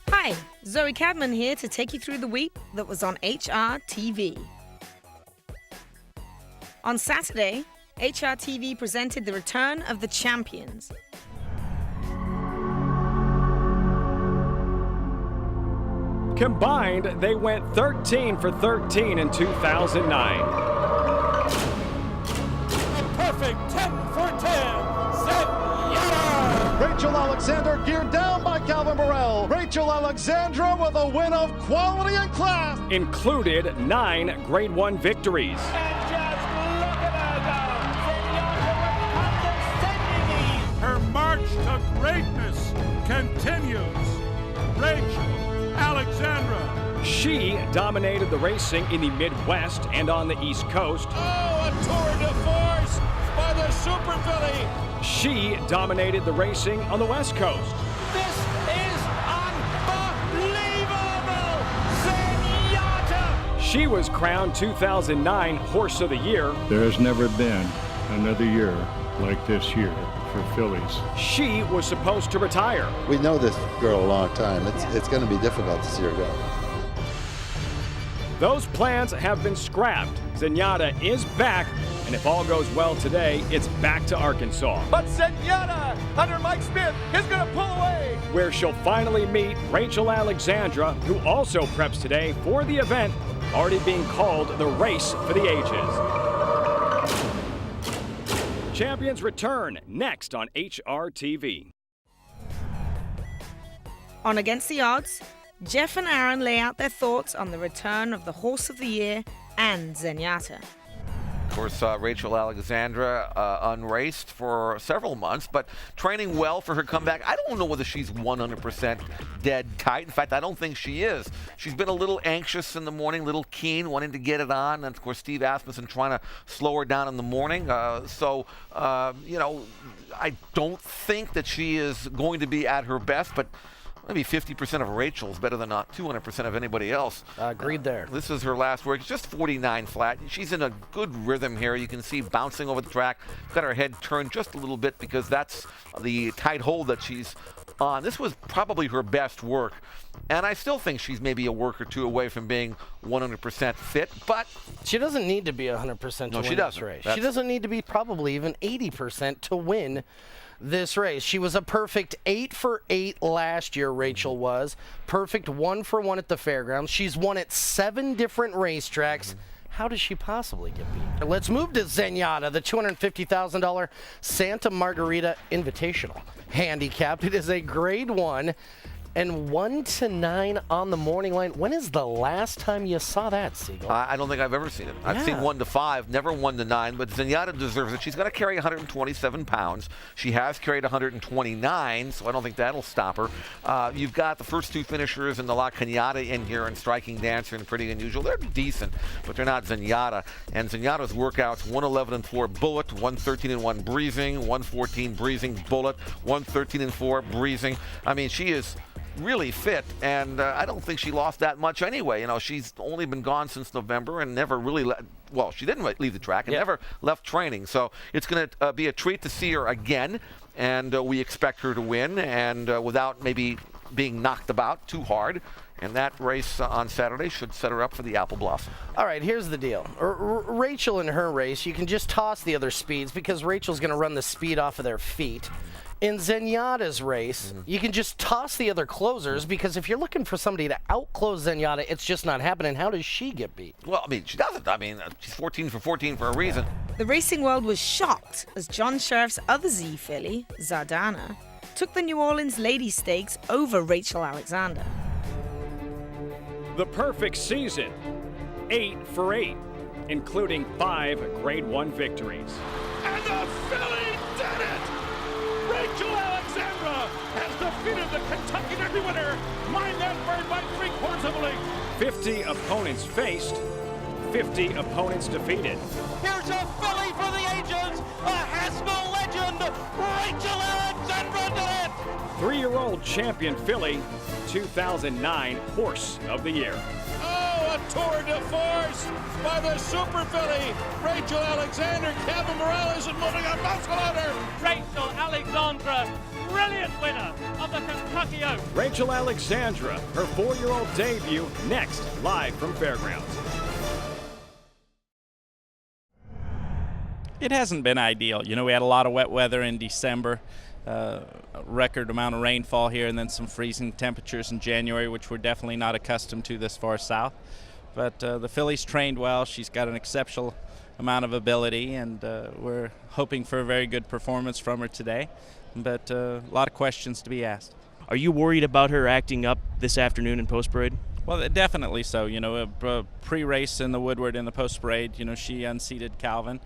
Hi, Zoe Cadman here to take you through the week that was on HRTV. On Saturday, HRTV presented the return of the champions. Combined, they went 13 for 13 in 2009. Perfect 10 for 10. Zenyatta! Rachel Alexander geared down by Calvin Burrell. Rachel Alexandra with a win of quality and class. Included 9 Grade 1 victories. And just look at her go. Zenyatta with condescending ease. Her march to greatness continues. Rachel Alexandra. She dominated the racing in the Midwest and on the East Coast. Oh, a tour de force by the Super Filly. She dominated the racing on the West Coast. This is unbelievable! Zenyatta! She was crowned 2009 Horse of the Year. There has never been another year like this year for fillies. She was supposed to retire. We know this girl a long time. It's going to be difficult to see her go. Those plans have been scrapped. Zenyatta is back, and if all goes well today, it's back to Arkansas, But Zenyatta, under Mike Smith, is going to pull away. where she'll finally meet Rachel Alexandra, who also preps today for the event, already being called the Race for the Ages. Champions return next on HRTV. On Against the Odds, Jeff and Aaron lay out their thoughts on the return of the Horse of the Year and Zenyatta. Of course, Rachel Alexandra unraced for several months, but training well for her comeback. I don't know whether she's 100% dead tight. In fact, I don't think she is. She's been a little anxious in the morning, a little keen, wanting to get it on. And, of course, Steve Asmussen trying to slow her down in the morning. I don't think that she is going to be at her best, but maybe 50% of Rachel's better than not 200% of anybody else. Agreed there. This is her last work. It's just 49 flat. She's in a good rhythm here. You can see bouncing over the track. Got her head turned just a little bit because that's the tight hold that she's on. This was probably her best work. And I still think she's maybe a work or two away from being 100% fit, but She doesn't need to be 100% to No, she win this doesn't. race. That's- She doesn't need to be probably even 80% to win this race. She was a perfect 8 for 8 last year, Rachel was. Perfect 1 for 1 at the fairgrounds. She's won at 7 different racetracks. How does she possibly get beat? Let's move to Zenyatta, the $250,000 Santa Margarita Invitational handicap. It is a grade 1 and 1 to 9 on the morning line. When is the last time you saw that, Siegel? I don't think I've ever seen it. I've seen 1 to 5, never 1 to 9, but Zenyatta deserves it. She's going to carry 127 pounds. She has carried 129, so I don't think that'll stop her. You've got the first 2 finishers in the La Cañada in here, and Striking Dancer and Pretty Unusual. They're decent, but they're not Zenyatta. And Zenyatta's workouts, 111-4 Bullet, 113-1 Breezing, 114 Breezing Bullet, 113-4 Breezing. I mean, she is really fit, and I don't think she lost that much anyway. You know, she's only been gone since November and never really she didn't leave the track and never left training. So it's going to be a treat to see her again, and we expect her to win, and without maybe being knocked about too hard. And that race on Saturday should set her up for the Apple Blossom. All right, here's the deal. Rachel in her race, you can just toss the other speeds because Rachel's going to run the speed off of their feet. In Zenyatta's race, you can just toss the other closers because if you're looking for somebody to outclose Zenyatta, it's just not happening. How does she get beat? Well, I mean, she doesn't. I mean, she's 14 for 14 for a reason. The racing world was shocked as John Sheriff's other Z filly, Zardana, took the New Orleans Ladies Stakes over Rachel Alexander. The perfect season, 8 for 8, including 5 Grade 1 victories. And the filly did it! Rachel Alexandra has defeated the Kentucky Derby winner, Mind That Bird, by 3/4 of a length. 50 opponents faced, 50 opponents defeated. Here's a filly for the ages, a Haskell legend, Rachel Alexandra did it! 3-year-old champion filly 2009 Horse of the Year. Oh, a tour de force by the super filly, Rachel Alexander. Kevin Morales is moving a muscle on her. Rachel Alexandra, brilliant winner of the Kentucky Oaks. Rachel Alexandra, her 4-year-old debut, next, live from Fairgrounds. It hasn't been ideal. You know, we had a lot of wet weather in December, a record amount of rainfall here, and then some freezing temperatures in January, which we're definitely not accustomed to this far south. But the filly's trained well. She's got an exceptional amount of ability, and we're hoping for a very good performance from her today. But a lot of questions to be asked. Are you worried about her acting up this afternoon in post-parade? Well, definitely so. You know, pre-race in the Woodward in the post-parade, you know, she unseated Calvin.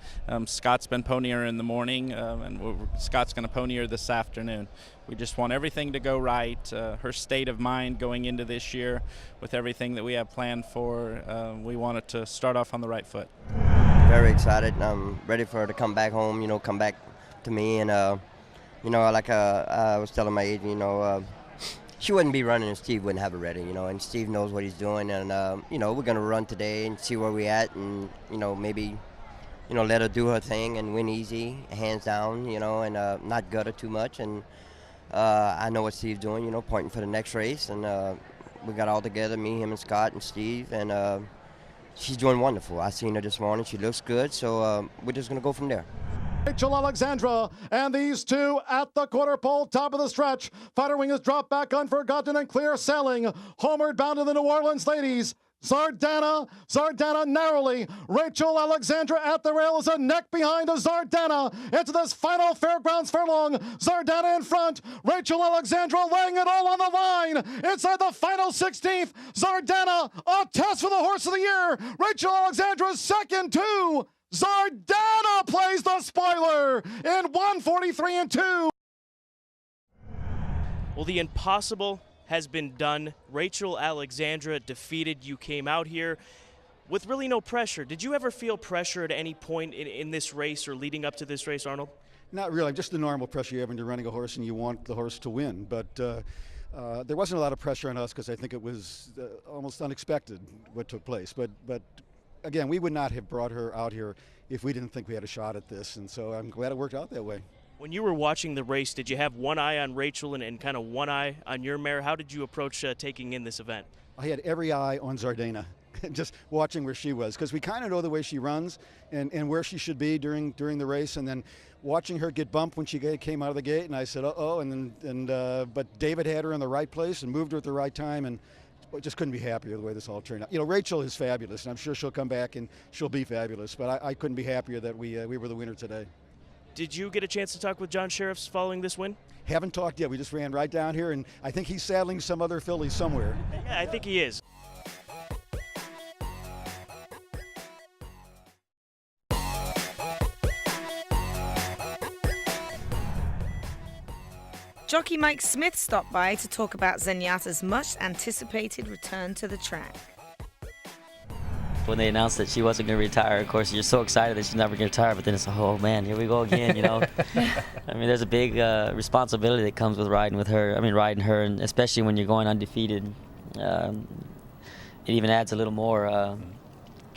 Scott's been ponying her in the morning, and Scott's going to pony her this afternoon. We just want everything to go right. Her state of mind going into this year with everything that we have planned for, we want it to start off on the right foot. Very excited. I'm ready for her to come back home, you know, come back to me. And, you know, like I was telling my agent, you know, she wouldn't be running if Steve wouldn't have her ready, you know, and Steve knows what he's doing. And, you know, we're going to run today and see where we're at and, you know, maybe, you know, let her do her thing and win easy, hands down, you know, and not gut her too much. And I know what Steve's doing, you know, pointing for the next race. And we got all together, me, him, and Scott, and Steve. And she's doing wonderful. I seen her this morning. She looks good. So we're just going to go from there. Rachel Alexandra and these two at the quarter pole, top of the stretch. Fighter wing is dropped back, unforgotten and clear sailing. Homeward bound to the New Orleans ladies. Zardana narrowly. Rachel Alexandra at the rail is a neck behind Zardana into this final Fairgrounds furlong. Zardana in front. Rachel Alexandra laying it all on the line. Inside the final 16th. Zardana, a test for the Horse of the Year. Rachel Alexandra second too. Zardana plays the spoiler in 1:43 and 2. Well, the impossible has been done. Rachel Alexandra defeated. You came out here with really no pressure. Did you ever feel pressure at any point in this race or leading up to this race, Arnold? Not really. Just the normal pressure you have when you're running a horse and you want the horse to win. But there wasn't a lot of pressure on us because I think it was almost unexpected what took place. But again, we would not have brought her out here if we didn't think we had a shot at this, and so I'm glad it worked out that way. When you were watching the race, did you have one eye on Rachel and kind of one eye on your mare? How did you approach taking in this event? I had every eye on Zardana, just watching where she was, because we kind of know the way she runs and where she should be during the race, and then watching her get bumped when she came out of the gate, and I said, uh-oh, but David had her in the right place and moved her at the right time, and just couldn't be happier the way this all turned out. You know, Rachel is fabulous, and I'm sure she'll come back and she'll be fabulous, but I couldn't be happier that we were the winner today. Did you get a chance to talk with John Sheriffs following this win? Haven't talked yet. We just ran right down here, and I think he's saddling some other fillies somewhere. Yeah, I think he is. Jockey Mike Smith stopped by to talk about Zenyatta's much-anticipated return to the track. When they announced that she wasn't going to retire, of course, you're so excited that she's never going to retire, but then it's, oh, man, here we go again, you know. I mean, there's a big responsibility that comes with riding her, and especially when you're going undefeated. It even adds a little more.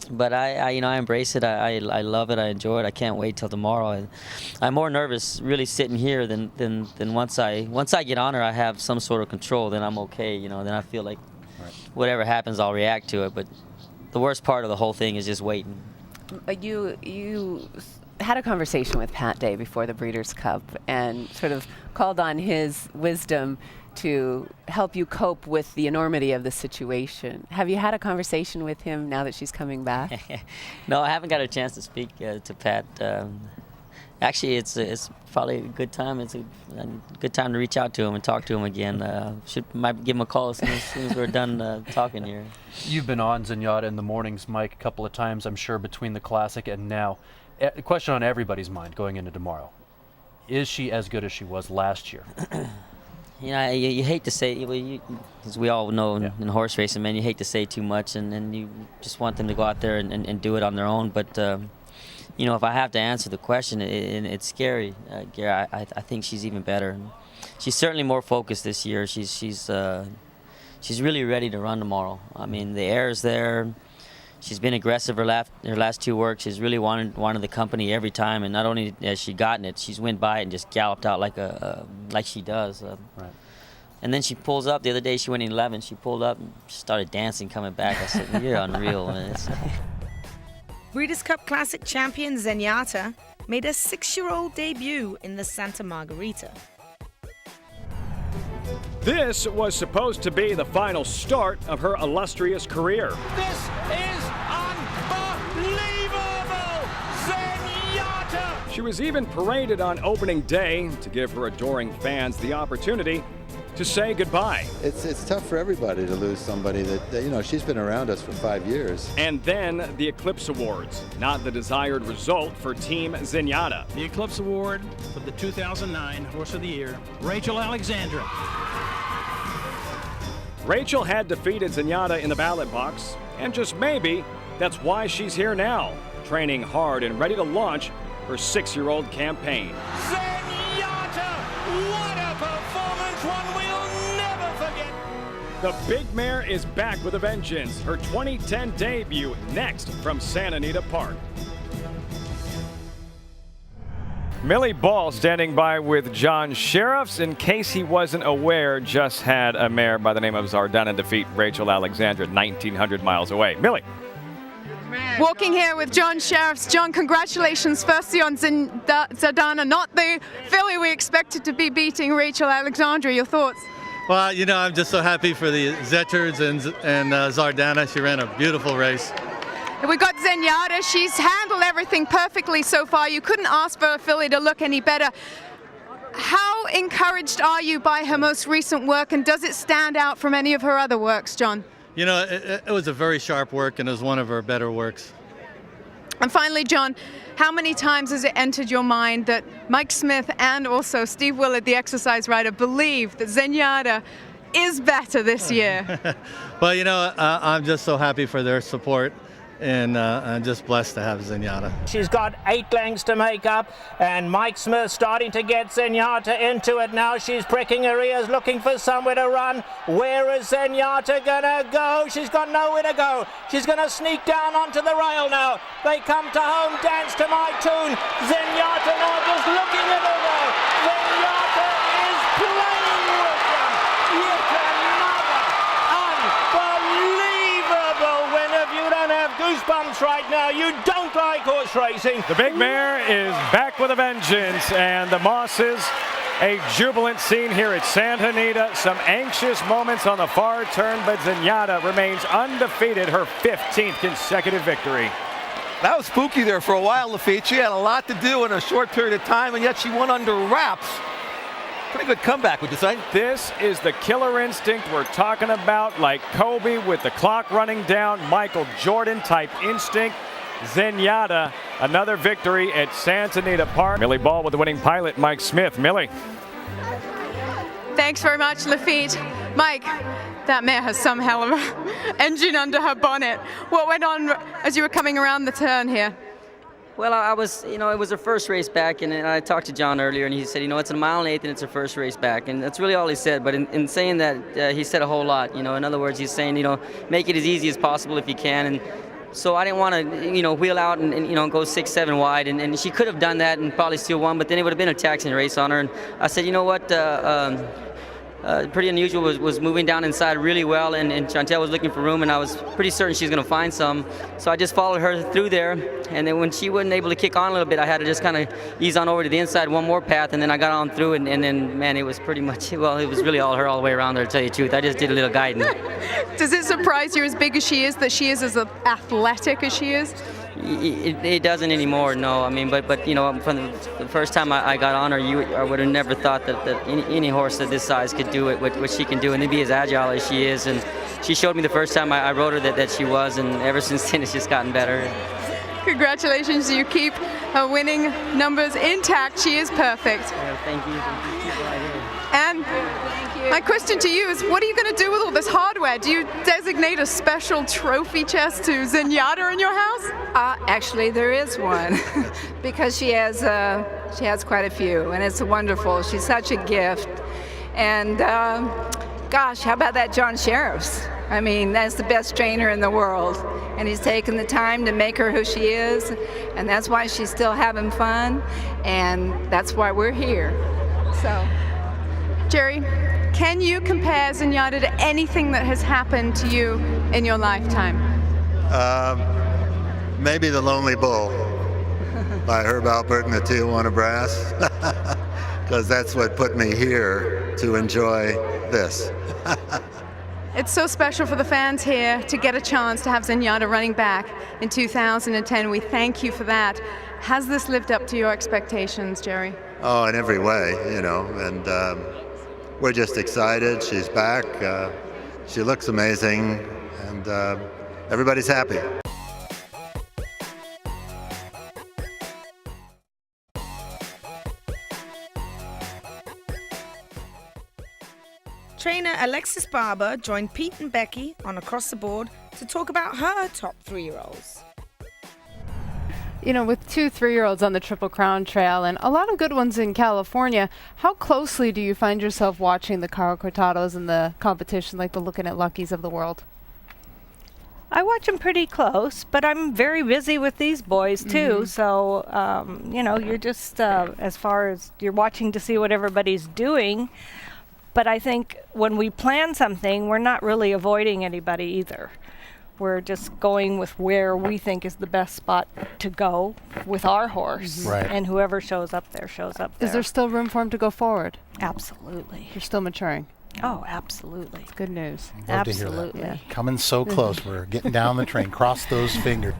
But I embrace it. I love it. I enjoy it. I can't wait till tomorrow. I'm more nervous really sitting here than once I get on her, I have some sort of control. Then I'm okay. You know. Then I feel like whatever happens, I'll react to it. But the worst part of the whole thing is just waiting. You had a conversation with Pat Day before the Breeders' Cup and sort of called on his wisdom to help you cope with the enormity of the situation. Have you had a conversation with him now that she's coming back? No, I haven't got a chance to speak to Pat. Actually, it's probably a good time. It's a good time to reach out to him and talk to him again. Might give him a call as soon as we're done talking here. You've been on Zenyatta in the mornings, Mike, a couple of times, I'm sure, between the Classic and now. A question on everybody's mind going into tomorrow. Is she as good as she was last year? You know, you hate to say, as we all know in horse racing, man, you hate to say too much, and you just want them to go out there and do it on their own. But, you know, if I have to answer the question, it's scary, Gary. I think she's even better. She's certainly more focused this year. She's she's really ready to run tomorrow. I mean, the air is there. She's been aggressive her last 2 works. She's really wanted the company every time, and not only has she gotten it, she's went by it and just galloped out like she does. Right. And then she pulls up. The other day she went in 11. She pulled up and started dancing coming back. I said, "You're unreal." Breeders' Cup Classic champion Zenyatta made her 6-year-old debut in the Santa Margarita. This was supposed to be the final start of her illustrious career. This is unbelievable! Zenyatta! She was even paraded on opening day to give her adoring fans the opportunity to say goodbye. It's tough for everybody to lose somebody that, you know, she's been around us for 5 years. And then the Eclipse Awards, not the desired result for Team Zenyatta. The Eclipse Award for the 2009 Horse of the Year, Rachel Alexandra. Rachel had defeated Zenyatta in the ballot box, and just maybe that's why she's here now, training hard and ready to launch her 6-year-old campaign. Zenyatta! What a performance, one we'll never forget! The big mare is back with a vengeance. Her 2010 debut next from Santa Anita Park. Millie Ball standing by with John Sheriffs. In case he wasn't aware, just had a mare by the name of Zardana defeat Rachel Alexandra 1,900 miles away. Millie. Walking here with John Sheriffs. John, congratulations firstly on Zardana, not the filly we expected to be beating Rachel Alexandra. Your thoughts? Well, you know, I'm just so happy for the Zetterds and Zardana. She ran a beautiful race. We've got Zenyatta. She's handled everything perfectly so far. You couldn't ask for a filly to look any better. How encouraged are you by her most recent work, and does it stand out from any of her other works, John? You know, it was a very sharp work, and it was one of her better works. And finally, John, how many times has it entered your mind that Mike Smith and also Steve Willard, the exercise rider, believe that Zenyatta is better this year? Well, you know, I'm just so happy for their support. And I'm just blessed to have Zenyatta. She's got 8 lengths to make up, and Mike Smith starting to get Zenyatta into it now. She's pricking her ears, looking for somewhere to run. Where is Zenyatta gonna go? She's got nowhere to go. She's gonna sneak down onto the rail now. They come to home, dance to my tune. Zenyatta now just looking at her there. Zenyatta is playing with them. Yet another unbelievable win. If you don't have goosebumps right now, you don't like horse racing. The big mare is back with a vengeance, and the Mosses, a jubilant scene here at Santa Anita. Some anxious moments on the far turn, but Zenyatta remains undefeated, her 15th consecutive victory. That was spooky there for a while, Lafitte. She had a lot to do in a short period of time, and yet she won under wraps. Pretty good comeback, would you say? This is the killer instinct we're talking about, like Kobe with the clock running down, Michael Jordan type instinct. Zenyatta, another victory at Santa Anita Park. Millie Ball with the winning pilot, Mike Smith. Millie. Thanks very much, Lafitte. Mike, that mare has some hell of an engine under her bonnet. What went on as you were coming around the turn here? Well, I was, you know, it was her first race back, and I talked to John earlier, and he said, you know, it's a 1.8 miles and it's her first race back, and that's really all he said. But in saying that, he said a whole lot. You know, in other words, he's saying, you know, make it as easy as possible if you can. And so I didn't want to, you know, wheel out and you know, go 6-7 wide, and she could have done that and probably still won, but then it would have been a taxing race on her. And I said, you know what? Pretty Unusual was moving down inside really well, and Chantel was looking for room, and I was pretty certain she was going to find some. So I just followed her through there, and then when she wasn't able to kick on a little bit, I had to just kind of ease on over to the inside one more path, and then I got on through, and then, man, it was pretty much, well, it was really all her all the way around there, to tell you the truth. I just did a little guiding. Does it surprise you, as big as she is, that she is as athletic as she is? It doesn't anymore, no. I mean, but you know, from the first time I got on her, I would have never thought that any horse of this size could do it, what she can do, and to be as agile as she is. And she showed me the first time I rode her that she was, and ever since then it's just gotten better. Congratulations, you keep her winning numbers intact. She is perfect. Yeah, thank you. And my question to you is, what are you going to do with all this hardware? Do you designate a special trophy chest to Zenyatta in your house? Actually, there is one because she has quite a few, and it's wonderful. She's such a gift. And Gosh, how about that John Sheriffs? I mean, that's the best trainer in the world. And he's taken the time to make her who she is. And that's why she's still having fun. And that's why we're here. So, Jerry, can you compare Zenyatta to anything that has happened to you in your lifetime? Maybe The Lonely Bull by Herb Alpert and the Tijuana Brass, because that's what put me here to enjoy this. It's so special for the fans here to get a chance to have Zenyatta running back in 2010. We thank you for that. Has this lived up to your expectations, Jerry? Oh, in every way, you know, and we're just excited. She's back. She looks amazing, and everybody's happy. Trainer Alexis Barber joined Pete and Becky on Across the Board to talk about her top 3-year-olds. You know, with 2 3-year-olds on the Triple Crown Trail and a lot of good ones in California, how closely do you find yourself watching the Caro Cortados and the competition, like the Looking at Luckies of the world? I watch them pretty close, but I'm very busy with these boys too. So, you know, you're just, as far as you're watching to see what everybody's doing. But I think when we plan something, we're not really avoiding anybody either. We're just going with where we think is the best spot to go with our horse. Right. And whoever shows up there shows up there. Is there still room for him to go forward? Absolutely. You're still maturing. Oh, absolutely. It's good news. Love to hear that. Absolutely. Yeah. Coming so close. We're getting down the train. Cross those fingers.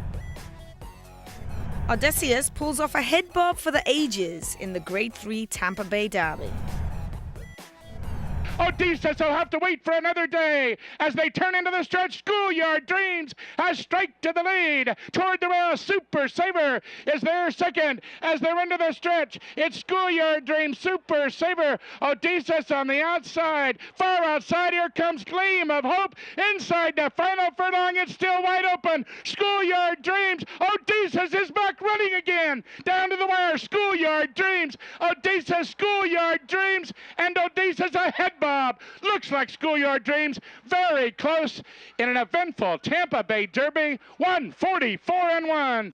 Odysseus pulls off a head bob for the ages in the Grade 3 Tampa Bay Derby. Odysseus will have to wait for another day as they turn into the stretch. Schoolyard Dreams has strike to the lead. Toward the rail, Super Saver is there second as they're into the stretch. It's Schoolyard Dreams, Super Saver, Odysseus on the outside. Far outside, here comes Gleam of Hope. Inside the final furlong, it's still wide open. Schoolyard Dreams, Odysseus is back running again. Down to the wire, Schoolyard Dreams, Odysseus, Schoolyard Dreams, and Odysseus ahead. Bob. Looks like Schoolyard Dreams very close in an eventful Tampa Bay Derby, 144-1.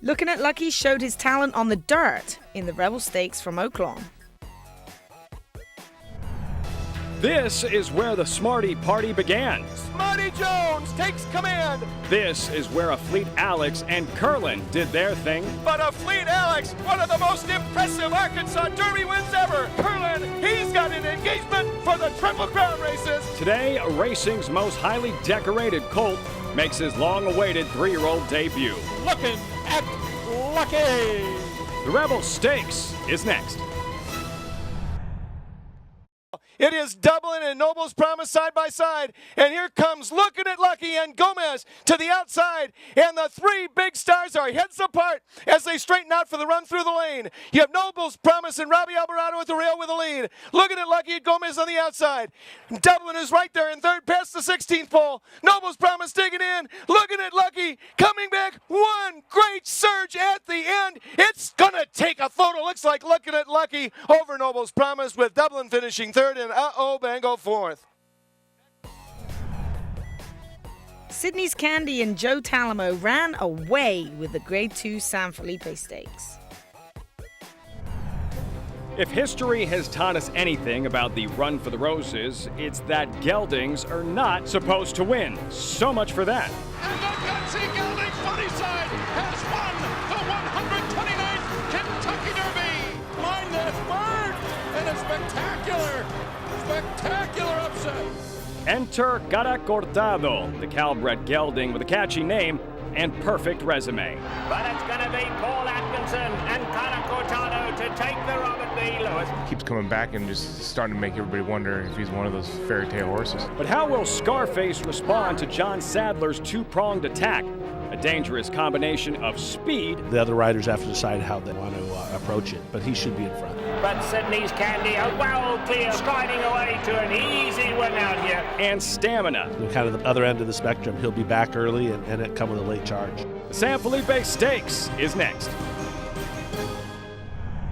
Looking at Lucky showed his talent on the dirt in the Rebel Stakes from Oaklawn. This is where the Smarty Party began. Smarty Jones takes command. This is where a Fleet Alex and Curlin did their thing. But a Fleet Alex, one of the most impressive Arkansas Derby wins ever. Curlin, he's got an engagement for the Triple Crown races. Today, racing's most highly decorated colt makes his long-awaited 3-year-old debut. Looking at Lucky. The Rebel Stakes is next. It is Dublin and Noble's Promise side by side. And here comes Looking at Lucky and Gomez to the outside. And the 3 big stars are heads apart as they straighten out for the run through the lane. You have Noble's Promise and Robbie Alvarado at the rail with the lead. Looking at Lucky and Gomez on the outside. Dublin is right there in third past the 16th pole. Noble's Promise digging in. Looking at Lucky. Coming back. One great surge at the end. It's going to take a photo. Looks like Looking at Lucky over Noble's Promise with Dublin finishing third and Bango fourth. Sydney's Candy and Joe Talamo ran away with the Grade 2 San Felipe Stakes. If history has taught us anything about the Run for the Roses, it's that geldings are not supposed to win. So much for that. And the gutsy gelding funny side has won the 129th Kentucky Derby. Mind that bird and a spectacular upset. Enter Cara Cortado, the Calbred gelding with a catchy name and perfect resume. But it's going to be Paul Atkinson and Cara Cortado to take the Robert B. Lewis. Keeps coming back and just starting to make everybody wonder if he's one of those fairy tale horses. But how will Scarface respond to John Sadler's 2-pronged attack? A dangerous combination of speed. The other riders have to decide how they want to approach it, but he should be in front. But Sydney's Candy, a well clear, striding away to an easy win out here. And stamina. Kind of the other end of the spectrum. He'll be back early and it come with a late charge. The San Felipe Stakes is next.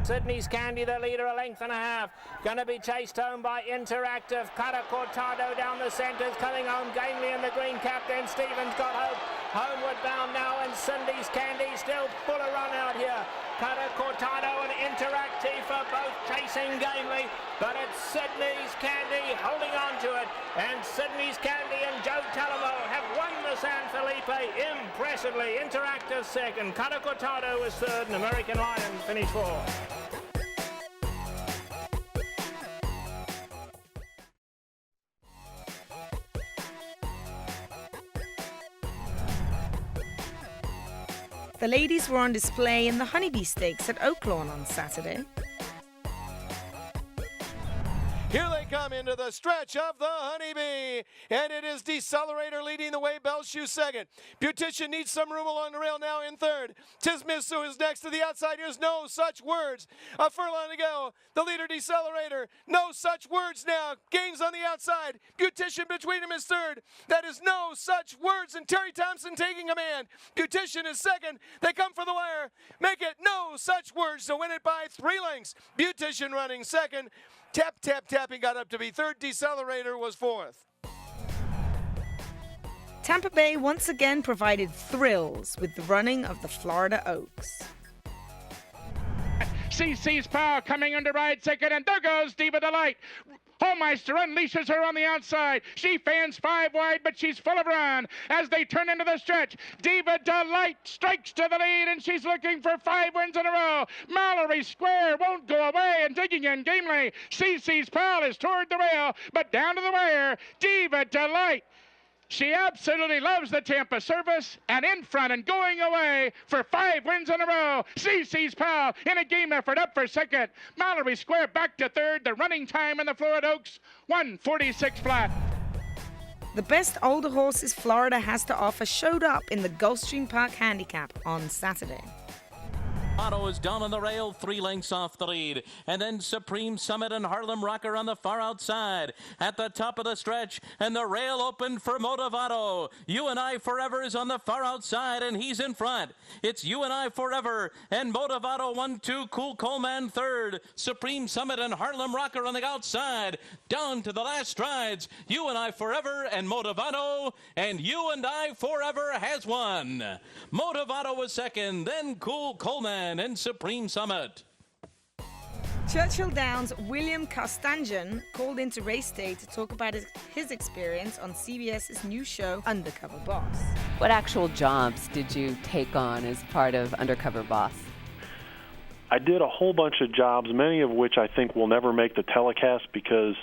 Sydney's Candy, the leader, a length and a half. Going to be chased home by Interactive. Cutter Cortado down the centres, coming home gamely in the green cap. Then Stevens got hope. Homeward bound now, and Sydney's Candy still full of run out here. Cutter Cortado and Interactive are both chasing gamely, but it's Sydney's Candy holding on to it. And Sydney's Candy and Joe Talamo have won the San Felipe impressively. Interactive second, Cutter Cortado was third, and American Lion finished fourth. The ladies were on display in the Honeybee Stakes at Oaklawn on Saturday. Here they come into the stretch of the Honeybee, and it is Decelerator leading the way, Belshoe second. Beautician needs some room along the rail now in third. Tismisu is next to the outside. Here's No Such Words. A furlong to go. The leader, Decelerator. No Such Words now. Gains on the outside. Beautician between him is third. That is No Such Words, and Terry Thompson taking command. Beautician is second. They come for the wire. Make it No Such Words to win it by 3 lengths. Beautician running second. Tap, tap, tapping got up to be third. Decelerator was fourth. Tampa Bay once again provided thrills with the running of the Florida Oaks. CC's Power coming under ride second, and there goes Diva Delight. Homeister unleashes her on the outside. She fans 5 wide, but she's full of run as they turn into the stretch. Diva Delight strikes to the lead, and she's looking for 5 wins in a row. Mallory Square won't go away, and digging in gamely. CC's Pal is toward the rail, but down to the wire. Diva Delight. She absolutely loves the Tampa service, and in front and going away for 5 wins in a row. CC's Pal in a game effort up for second. Mallory Square back to third. The running time in the Florida Oaks, 1:46 flat. The best older horses Florida has to offer showed up in the Gulfstream Park Handicap on Saturday. Otto is down on the rail, 3 lengths off the lead. And then Supreme Summit and Harlem Rocker on the far outside. At the top of the stretch, and the rail open for Motivato. You and I Forever is on the far outside, and he's in front. It's You and I Forever, and Motivato 1-2, Cool Coleman third. Supreme Summit and Harlem Rocker on the outside. Down to the last strides. You and I Forever and Motivato, and You and I Forever has won. Motivato was second, then Cool Coleman and Supreme Summit. Churchill Downs' William Carstangen called into race day to talk about his experience on CBS's new show, Undercover Boss. What actual jobs did you take on as part of Undercover Boss? I did a whole bunch of jobs, many of which I think will never make the telecast because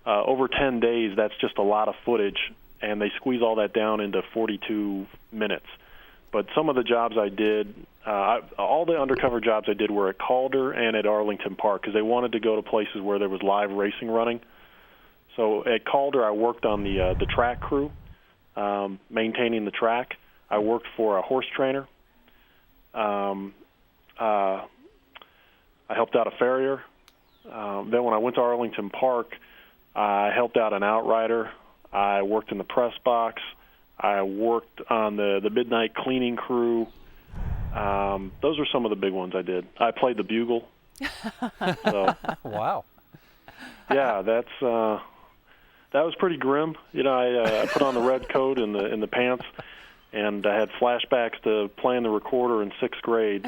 over 10 days, that's just a lot of footage, and they squeeze all that down into 42 minutes. But some of the jobs I did, all the undercover jobs I did were at Calder and at Arlington Park because they wanted to go to places where there was live racing running. So at Calder, I worked on the track crew, maintaining the track. I worked for a horse trainer. I helped out a farrier. Then when I went to Arlington Park, I helped out an outrider. I worked in the press box. I worked on the midnight cleaning crew. Those are some of the big ones I did. I played the bugle. So, wow. Yeah, that was pretty grim. You know, I put on the red coat and the pants, and I had flashbacks to playing the recorder in 6th grade,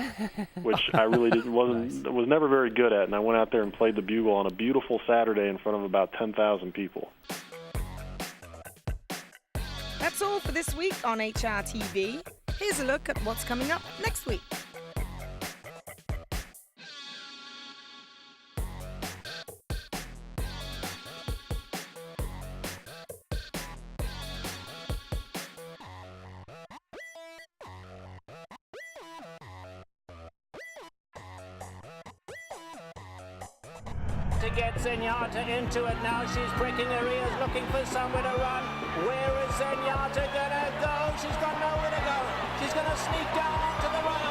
which I really was never very good at. And I went out there and played the bugle on a beautiful Saturday in front of about 10,000 people. That's all for this week on HRTV. Here's a look at what's coming up next week. To get Zenyatta into it now. She's pricking her ears, looking for somewhere to run. Where is Zenyatta gonna go? She's got nowhere to go. She's going to sneak down onto the right.